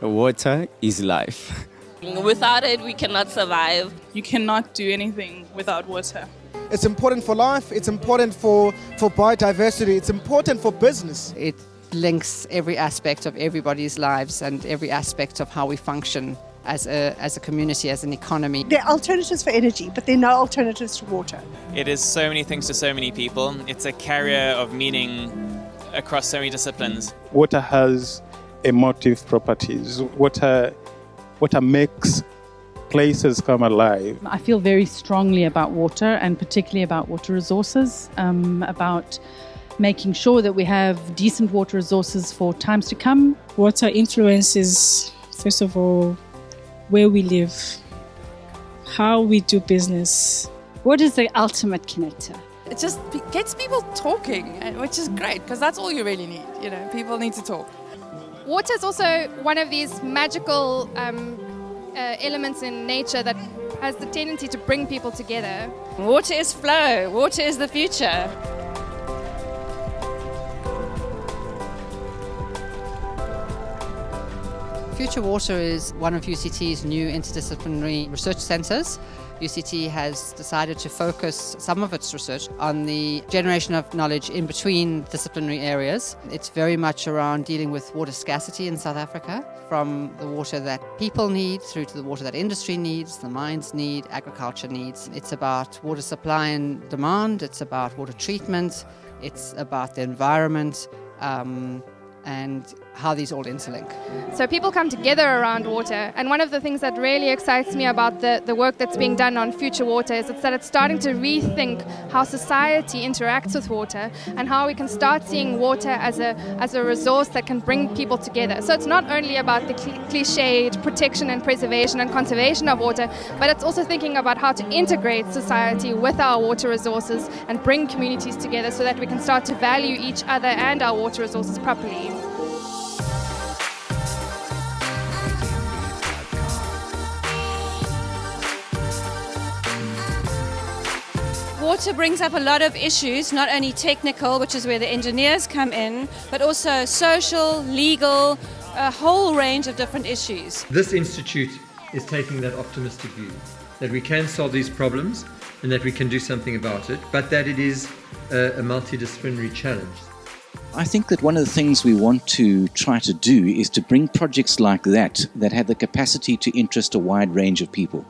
Water is life. Without it, we cannot survive. You cannot do anything without water. It's important for life, it's important for biodiversity, it's important for business. It links every aspect of everybody's lives and every aspect of how we function as a community, as an economy. There are alternatives for energy, but there are no alternatives to water. It is so many things to so many people. It's a carrier of meaning across so many disciplines. Water has emotive properties. Water makes places come alive. I feel very strongly about water, and particularly about water resources, about making sure that we have decent water resources for times to come. Water influences, first of all, where we live, how we do business. Water is the ultimate connector. It just gets people talking, which is great, because that's all you really need. People need to talk. Water is also one of these magical elements in nature that has the tendency to bring people together. Water is flow. Water is the future. Future Water is one of UCT's new interdisciplinary research centres. UCT has decided to focus some of its research on the generation of knowledge in between disciplinary areas. It's very much around dealing with water scarcity in South Africa, from the water that people need through to the water that industry needs, the mines need, agriculture needs. It's about water supply and demand, it's about water treatment, it's about the environment, and how these all interlink. So people come together around water, and one of the things that really excites me about the work that's being done on Future Water is that it's starting to rethink how society interacts with water and how we can start seeing water as a resource that can bring people together. So it's not only about the cliched protection and preservation and conservation of water, but it's also thinking about how to integrate society with our water resources and bring communities together so that we can start to value each other and our water resources properly. Water brings up a lot of issues, not only technical, which is where the engineers come in, but also social, legal, a whole range of different issues. This institute is taking that optimistic view, that we can solve these problems and that we can do something about it, but that it is a multidisciplinary challenge. I think that one of the things we want to try to do is to bring projects like that have the capacity to interest a wide range of people,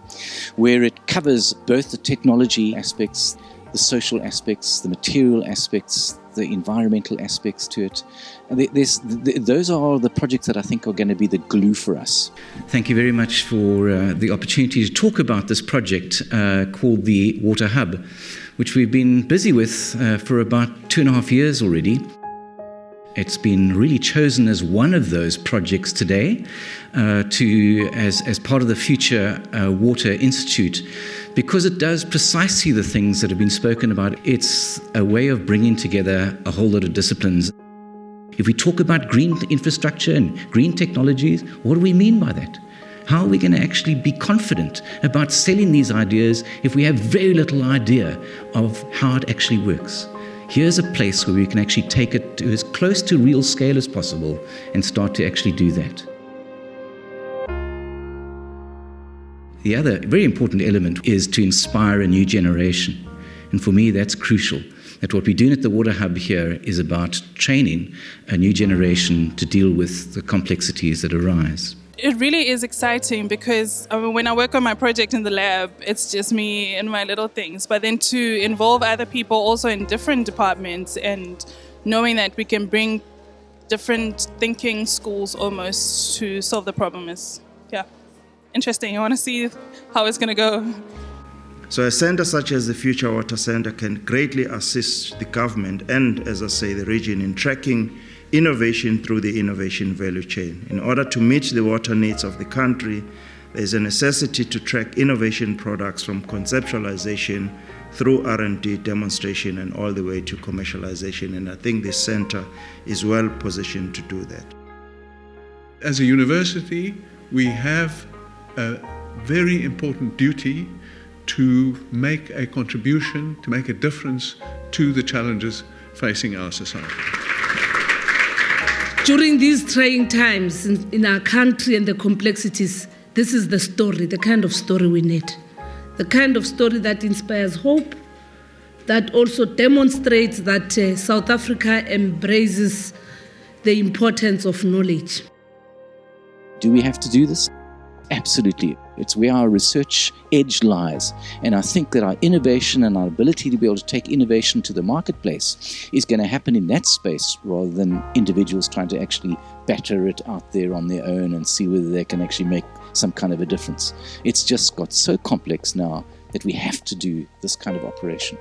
where it covers both the technology aspects, the social aspects, the material aspects, the environmental aspects to it. And those are the projects that I think are going to be the glue for us. Thank you very much for the opportunity to talk about this project called the Water Hub, which we've been busy with for about 2.5 years already. It's been really chosen as one of those projects today as part of the Future Water Institute, because it does precisely the things that have been spoken about. It's a way of bringing together a whole lot of disciplines. If we talk about green infrastructure and green technologies, what do we mean by that? How are we going to actually be confident about selling these ideas if we have very little idea of how it actually works? Here's a place where we can actually take it to as close to real scale as possible and start to actually do that. The other very important element is to inspire a new generation. And for me, that's crucial. That what we're doing at the Water Hub here is about training a new generation to deal with the complexities that arise. It really is exciting because when I work on my project in the lab, it's just me and my little things. But then to involve other people also in different departments and knowing that we can bring different thinking schools almost to solve the problem is, interesting. I want to see how it's going to go. So a centre such as the Future Water Centre can greatly assist the government and, as I say, the region in tracking innovation through the innovation value chain. In order to meet the water needs of the country, there is a necessity to track innovation products from conceptualization through R&D, demonstration, and all the way to commercialization. And I think this centre is well positioned to do that. As a university, we have a very important duty to make a contribution, to make a difference to the challenges facing our society. During these trying times in our country and the complexities, this is the story, the kind of story we need. The kind of story that inspires hope, that also demonstrates that South Africa embraces the importance of knowledge. Do we have to do this? Absolutely. It's where our research edge lies. And I think that our innovation and our ability to be able to take innovation to the marketplace is going to happen in that space rather than individuals trying to actually batter it out there on their own and see whether they can actually make some kind of a difference. It's just got so complex now that we have to do this kind of operation.